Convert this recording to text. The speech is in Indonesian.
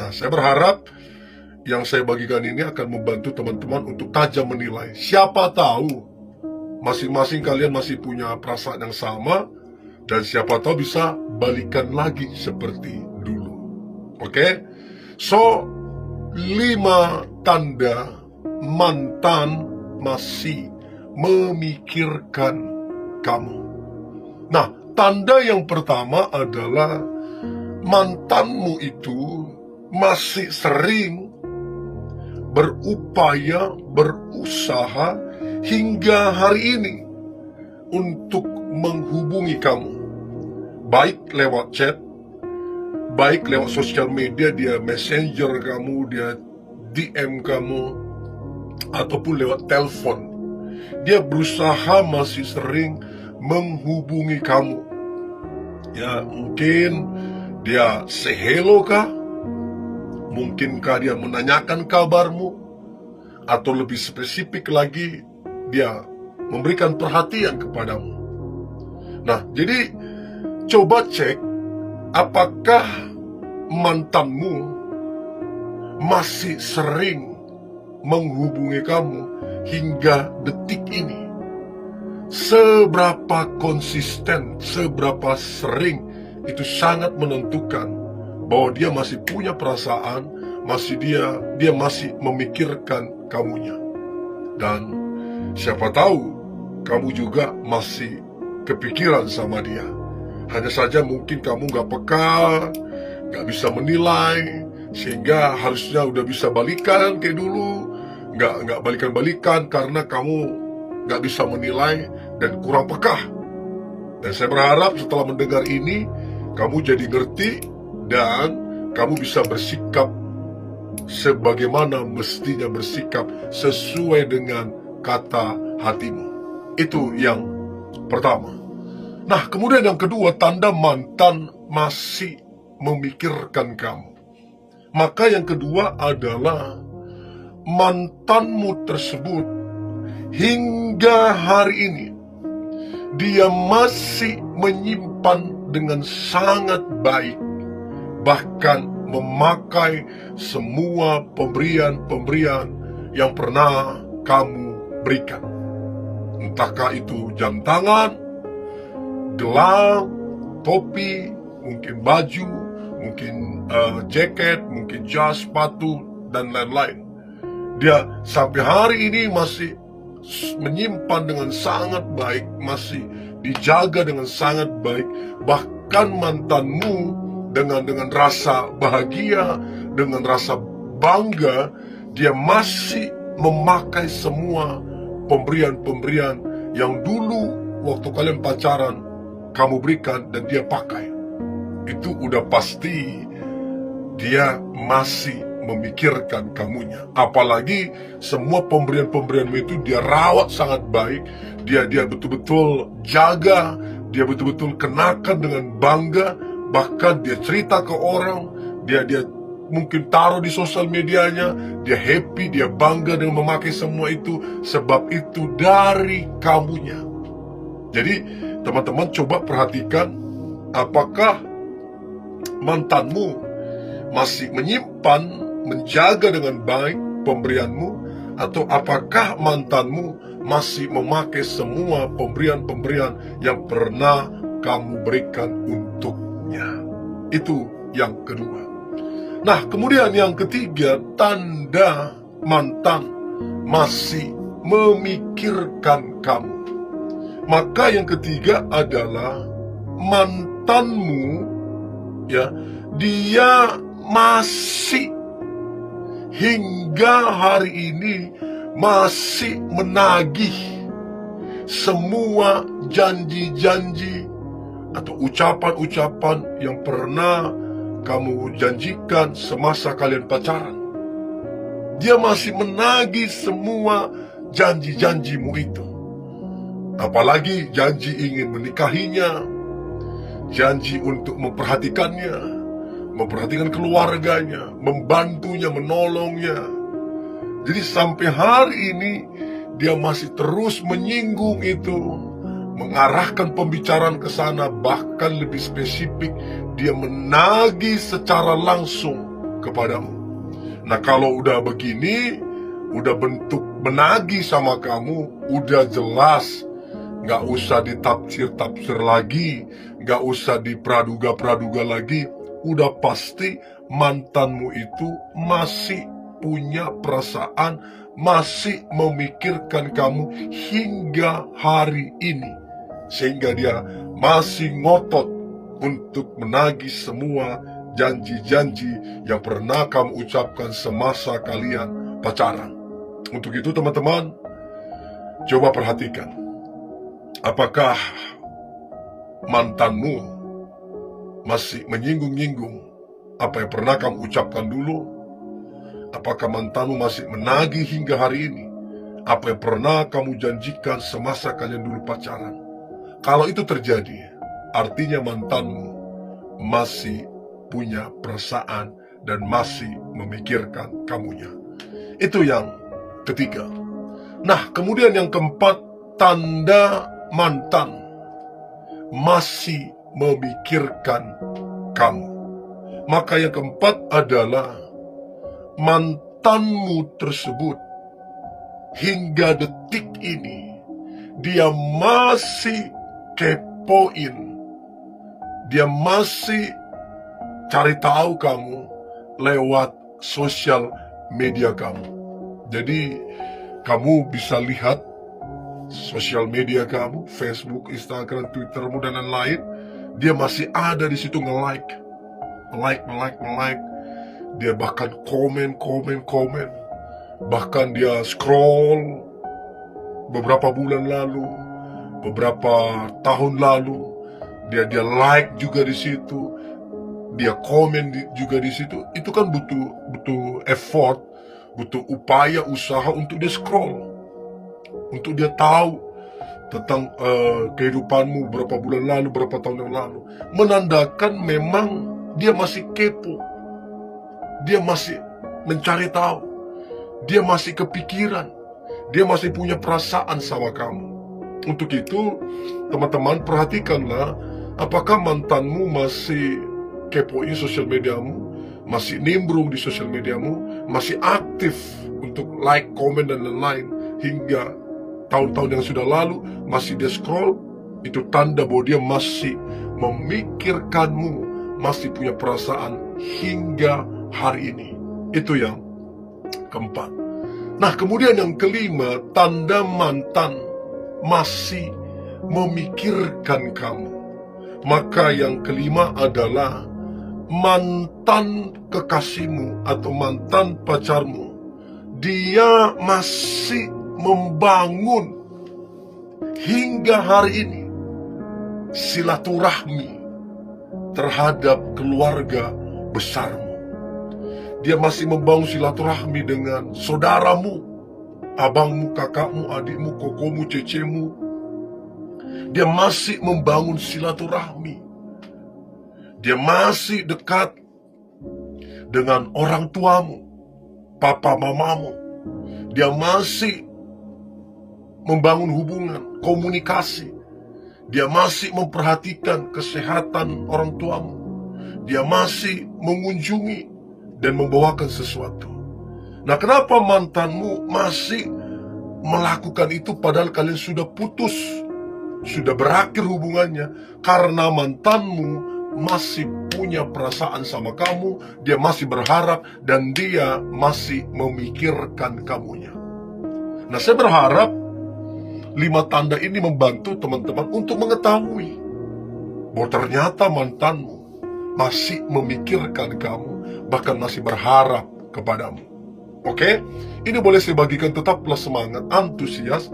Nah, saya berharap yang saya bagikan ini akan membantu teman-teman untuk tajam menilai. Siapa tahu masing-masing kalian masih punya perasaan yang sama, dan siapa tahu bisa balikan lagi seperti dulu. Oke? So, 5 tanda mantan masih memikirkan kamu. Nah, tanda yang pertama adalah mantanmu itu masih sering berupaya, berusaha hingga hari ini untuk menghubungi kamu. Baik lewat chat, baik lewat sosial media, dia messenger kamu, dia DM kamu, ataupun lewat telepon. Dia berusaha masih sering menghubungi kamu. Ya, mungkin dia say hello kah? Mungkinkah dia menanyakan kabarmu? Atau lebih spesifik lagi, dia memberikan perhatian kepadamu. Nah, jadi coba cek apakah mantanmu masih sering menghubungi kamu hingga detik ini. Seberapa konsisten, seberapa sering, itu sangat menentukan bahwa dia masih punya perasaan, dia masih memikirkan kamunya. Dan siapa tahu kamu juga masih kepikiran sama dia. Hanya saja mungkin kamu gak peka, gak bisa menilai, sehingga harusnya udah bisa balikan kayak dulu. Gak balikan-balikan karena kamu gak bisa menilai dan kurang peka. Dan saya berharap setelah mendengar ini, kamu jadi ngerti dan kamu bisa bersikap sebagaimana mestinya bersikap sesuai dengan kata hatimu. Itu yang pertama. Nah, kemudian yang kedua, tanda mantan masih memikirkan kamu. Maka yang kedua adalah mantanmu tersebut hingga hari ini dia masih menyimpan dengan sangat baik, bahkan memakai semua pemberian-pemberian yang pernah kamu berikan. Entahkah itu jam tangan, gelang, topi, mungkin baju, mungkin jaket, mungkin jas, sepatu, dan lain-lain. Dia sampai hari ini masih menyimpan dengan sangat baik, masih dijaga dengan sangat baik. Bahkan mantanmu dengan rasa bahagia, dengan rasa bangga, dia masih memakai semua pemberian-pemberian yang dulu waktu kalian pacaran kamu berikan dan dia pakai. Itu udah pasti dia masih memikirkan kamunya. Apalagi semua pemberian-pemberianmu itu dia rawat sangat baik, dia betul-betul jaga, dia betul-betul kenakan dengan bangga, bahkan dia cerita ke orang, dia mungkin taruh di sosial medianya, dia happy, dia bangga dengan memakai semua itu, sebab itu dari kamunya. Jadi teman-teman coba perhatikan apakah mantanmu masih menyimpan, menjaga dengan baik pemberianmu, atau apakah mantanmu masih memakai semua pemberian-pemberian yang pernah kamu berikan untuknya. Itu yang kedua. Nah, kemudian yang ketiga, tanda mantan masih memikirkan kamu. Maka yang ketiga adalah mantanmu, ya, dia masih hingga hari ini masih menagih semua janji-janji atau ucapan-ucapan yang pernah kamu janjikan semasa kalian pacaran. Dia masih menagih semua janji-janjimu itu. Apalagi janji ingin menikahinya, janji untuk memperhatikannya, memperhatikan keluarganya, membantunya, menolongnya. Jadi sampai hari ini dia masih terus menyinggung itu, mengarahkan pembicaraan ke sana, bahkan lebih spesifik dia menagih secara langsung kepadamu. Nah, kalau udah begini, udah bentuk menagih sama kamu, udah jelas. Nggak usah ditafsir-tafsir lagi, nggak usah dipraduga-praduga lagi. Udah pasti mantanmu itu masih punya perasaan, masih memikirkan kamu hingga hari ini. Sehingga dia masih ngotot untuk menagih semua janji-janji yang pernah kamu ucapkan semasa kalian pacaran. Untuk itu teman-teman, coba perhatikan. Apakah mantanmu masih menyinggung-nyinggung apa yang pernah kamu ucapkan dulu? Apakah mantanmu masih menagih hingga hari ini apa yang pernah kamu janjikan semasa kalian dulu pacaran? Kalau itu terjadi, artinya mantanmu masih punya perasaan dan masih memikirkan kamunya. Itu yang ketiga. Nah, kemudian yang keempat, tanda mantan masih memikirkan kamu. Maka yang keempat adalah mantanmu tersebut hingga detik ini dia masih kepoin, dia masih cari tahu kamu lewat sosial media kamu. Jadi kamu bisa lihat sosial media kamu, Facebook, Instagram, Twittermu, dan lain-lain. Dia masih ada di situ nge-like. Dia bahkan komen. Bahkan dia scroll beberapa bulan lalu, beberapa tahun lalu. Dia like juga di situ. Dia komen juga di situ. Itu kan butuh effort, butuh upaya, usaha untuk dia scroll, untuk dia tahu tentang kehidupanmu berapa bulan lalu, berapa tahun yang lalu. Menandakan memang dia masih kepo, dia masih mencari tahu, dia masih kepikiran, dia masih punya perasaan sama kamu. Untuk itu, teman-teman, perhatikanlah apakah mantanmu masih kepoin sosial mediamu, masih nimbrung di sosial mediamu, masih aktif untuk like, komen, dan lain-lain hingga tahun-tahun yang sudah lalu masih dia scroll. Itu tanda bahwa dia masih memikirkanmu, masih punya perasaan hingga hari ini. Itu yang keempat. Nah, kemudian yang kelima, tanda mantan masih memikirkan kamu. Maka yang kelima adalah mantan kekasihmu atau mantan pacarmu, dia masih membangun hingga hari ini silaturahmi terhadap keluarga besarmu. Dia masih membangun silaturahmi dengan saudaramu, abangmu, kakakmu, adikmu, kokomu, cecemu. Dia masih membangun silaturahmi. Dia masih dekat dengan orang tuamu, papa mamamu. Dia masih membangun hubungan, komunikasi. Dia masih memperhatikan kesehatan orang tuamu. Dia masih mengunjungi dan membawakan sesuatu. Nah, kenapa mantanmu masih melakukan itu padahal kalian sudah putus, sudah berakhir hubungannya? Karena mantanmu masih punya perasaan sama kamu, dia masih berharap, dan dia masih memikirkan kamunya. Nah, saya berharap 5 tanda ini membantu teman-teman untuk mengetahui bahwa ternyata mantanmu masih memikirkan kamu, bahkan masih berharap kepadamu. Oke? Ini boleh saya bagikan, tetaplah semangat, antusias.